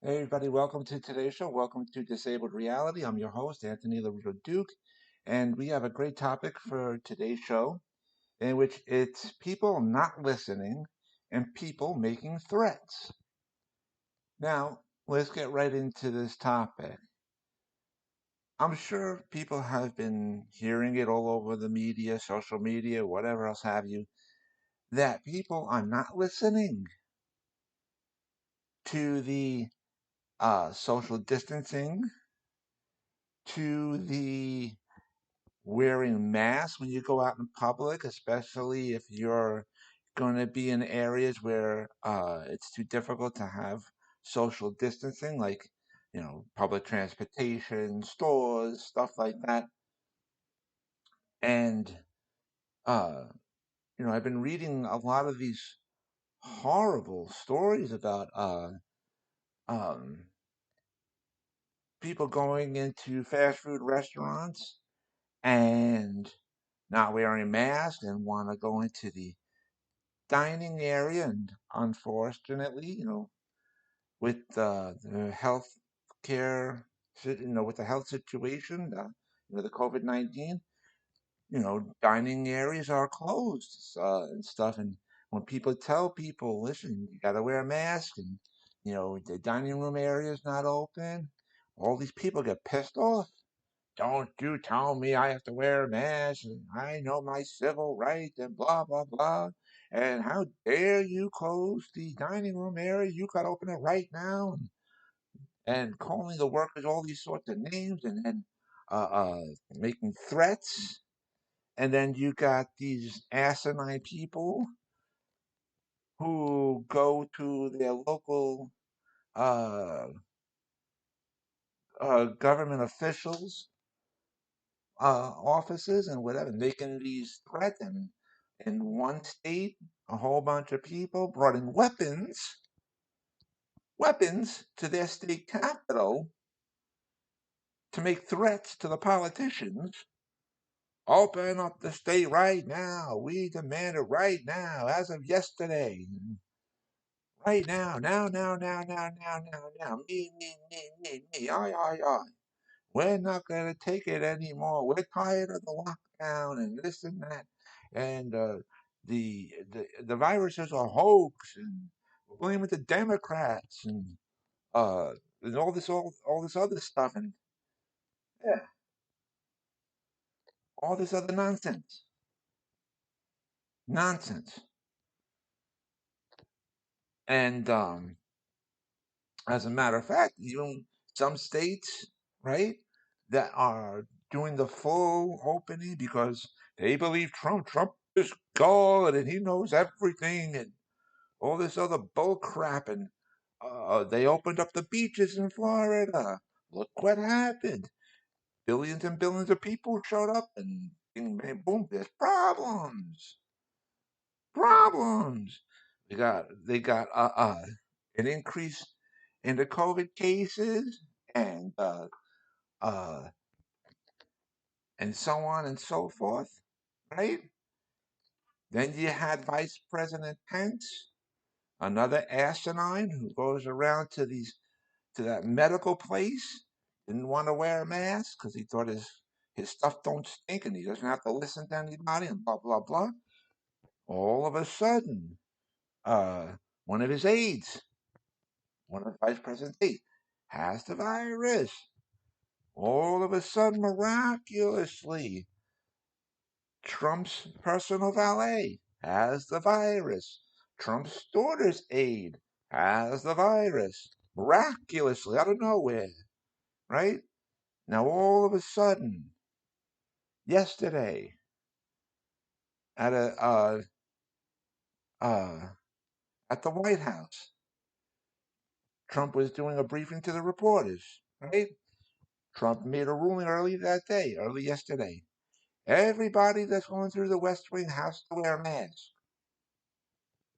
Hey everybody, welcome to today's show. Welcome to Disabled Reality. I'm your host, Anthony Lorito-Duke, and we have a great topic for today's show in which it's people not listening and people making threats. Now, let's get right into this topic. I'm sure people have been hearing it all over the media, social media, whatever else have you, that people are not listening to the social distancing, to the wearing masks when you go out in public, especially if you're going to be in areas where it's too difficult to have social distancing, like, public transportation, stores, stuff like that. And, uh, I've been reading a lot of these horrible stories about um, people going into fast food restaurants and not wearing masks and want to go into the dining area, and unfortunately, with the health care, with the health situation, the COVID-19, dining areas are closed and stuff. And when people tell people, listen, you got to wear a mask, and the dining room area is not open, all these people get pissed off. Don't you tell me I have to wear a mask, and I know my civil rights, and blah, blah, blah. And how dare you close the dining room area? You got to open it right now. And calling the workers all these sorts of names, and then making threats. And then you got these asinine people who go to their local uh, government officials offices and whatever, making these threats. And in one state, a whole bunch of people brought in weapons to their state capital to make threats to the politicians. Open up the state right now. We demand it right now, as of yesterday. Right now. Me. Ay. We're not going to take it anymore. We're tired of the lockdown and this and that. And the virus is a hoax, and we're blaming the Democrats, uh, and all this other stuff, and yeah, all this other nonsense. And as a matter of fact, even some states, right, that are doing the full opening because they believe Trump is God and he knows everything and all this other bull crap. And they opened up the beaches in Florida. Look what happened. Billions and billions of people showed up, and bing, bang, boom, there's problems. Problems. They got an increase in the COVID cases, and uh, and so on and so forth, right? Then you had Vice President Pence, another asinine who goes around to that medical place, didn't want to wear a mask because he thought his stuff don't stink and he doesn't have to listen to anybody and blah blah blah. All of a sudden, uh, one of his aides, one of the Vice President's aides, has the virus. All of a sudden, miraculously, Trump's personal valet has the virus. Trump's daughter's aide has the virus. Miraculously, out of nowhere, right? Now, all of a sudden, yesterday, at a uh, at the White House, Trump was doing a briefing to the reporters, right? Trump made a ruling early yesterday. Everybody that's going through the West Wing has to wear a mask.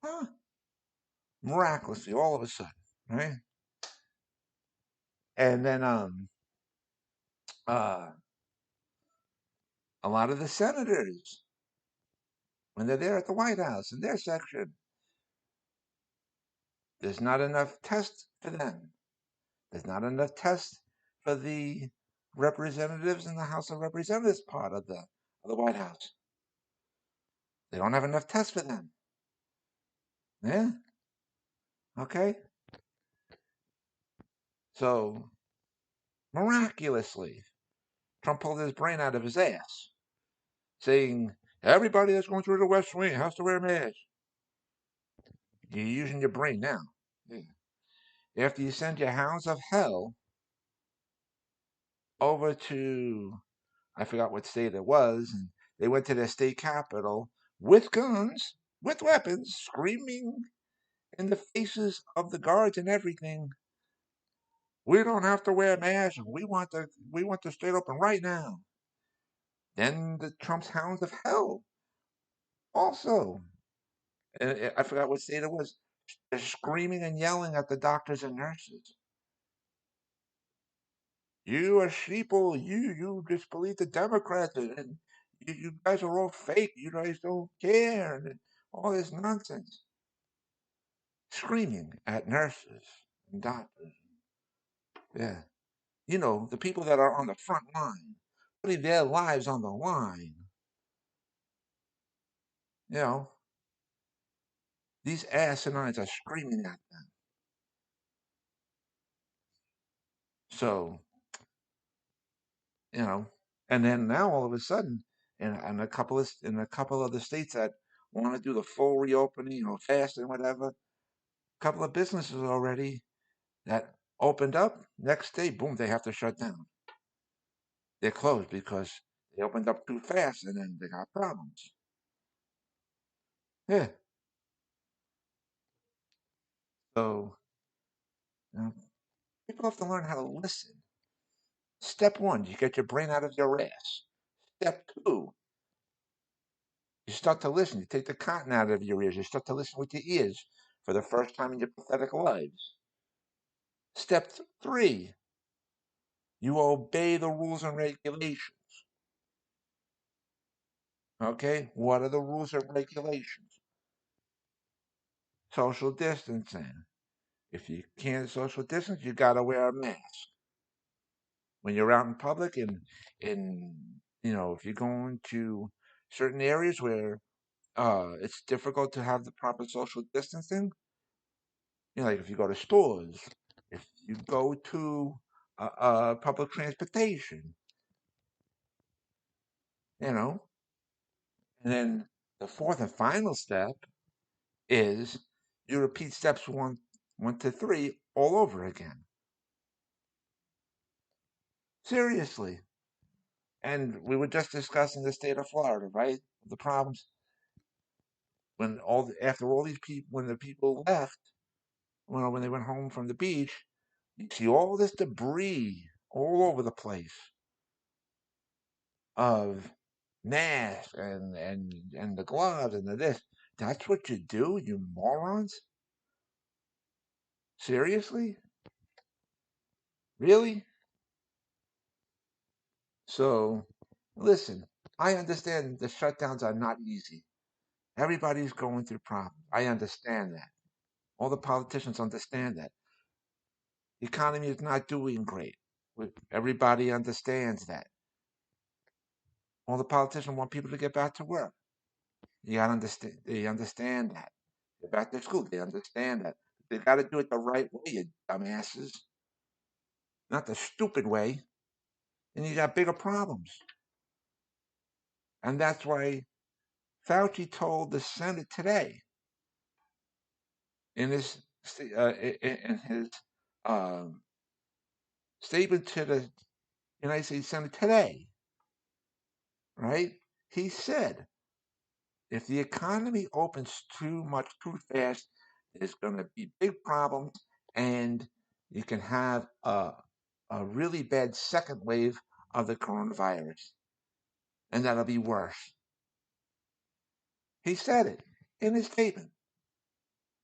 Huh? Miraculously, all of a sudden, right? And then uh, a lot of the senators, when they're there at the White House in their section, there's not enough tests for them. There's not enough tests for the representatives in the House of Representatives part of the White House. They don't have enough tests for them. Yeah. Okay. So miraculously, Trump pulled his brain out of his ass, saying everybody that's going through the West Wing has to wear a mask. You're using your brain now. Yeah. After you send your hounds of hell over to, I forgot what state it was, and they went to their state capital with guns, with weapons, screaming in the faces of the guards and everything. We don't have to wear masks. We want the state open right now. Then the Trump's hounds of hell also, and I forgot what state it was. They're screaming and yelling at the doctors and nurses. You are sheeple. You just believe the Democrats, and you guys are all fake. You guys don't care, and all this nonsense. Screaming at nurses and doctors. Yeah, the people that are on the front line, putting their lives on the line. You know, these asinines are screaming at them. So, you know, and then now all of a sudden, in a couple of the states that want to do the full reopening, fast and whatever, a couple of businesses already that opened up. Next day, boom, they have to shut down. They're closed because they opened up too fast, and then they got problems. Yeah. So, you know, people have to learn how to listen. Step one, you get your brain out of your ass. Step two, you start to listen. You take the cotton out of your ears. You start to listen with your ears for the first time in your pathetic lives. Step three, you obey the rules and regulations. Okay? What are the rules and regulations? Social distancing. If you can't social distance, you got to wear a mask. When you're out in public and if you're going to certain areas where it's difficult to have the proper social distancing, like if you go to stores, if you go to public transportation, you know. And then the fourth and final step is you repeat steps one to three all over again. Seriously. And we were just discussing the state of Florida, right? The problems after all these people, when the people left, when they went home from the beach, you see all this debris all over the place of masks and the gloves and the this. That's what you do, you morons? Seriously? Really? So, listen, I understand the shutdowns are not easy. Everybody's going through problems. I understand that. All the politicians understand that. The economy is not doing great. Everybody understands that. All the politicians want people to get back to work. You gotta understand. They understand that. Get back to school. They understand that. They got to do it the right way, you dumbasses, not the stupid way. And you got bigger problems. And that's why Fauci told the Senate today in his um, statement to the United States Senate today, right? He said, if the economy opens too much too fast, there's going to be big problems, and you can have a really bad second wave of the coronavirus, and that'll be worse. He said it in his statement,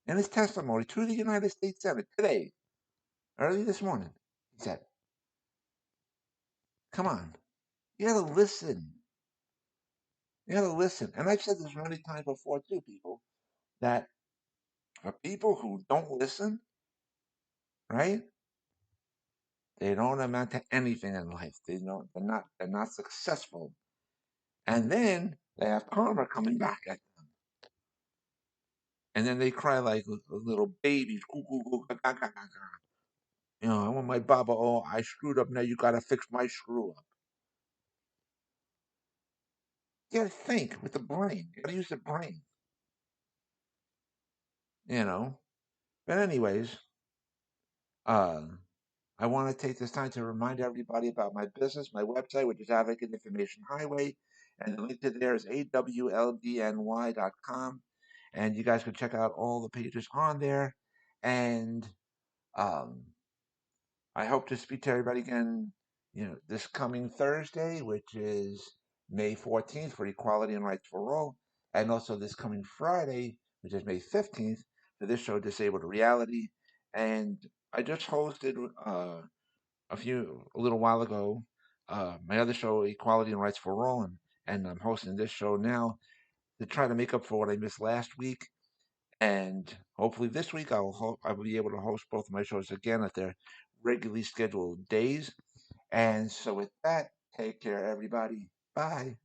in his testimony to the United States Senate today, early this morning. He said, come on, you gotta listen. You gotta listen. And I've said this many times before too, people, that for people who don't listen, right? They don't amount to anything in life. They're not successful. And then they have karma coming back at them. And then they cry like little babies. Goo, goo, goo, ga, ga, ga, ga, ga. I want my baba. Oh, I screwed up. Now you got to fix my screw up. You got to think with the brain. You got to use the brain. You know. But anyways, uh, I want to take this time to remind everybody about my business, my website, which is Advocate Information Highway, and the link to there is awldny.com, and you guys can check out all the pages on there. And um, I hope to speak to everybody again, this coming Thursday, which is May 14th for Equality and Rights for All, and also this coming Friday, which is May 15th, for this show, Disabled Reality. And I just hosted a little while ago, my other show, Equality and Rights for All, and I'm hosting this show now to try to make up for what I missed last week. And hopefully this week I will be able to host both of my shows again at their regularly scheduled days. And so with that, take care, everybody. Bye.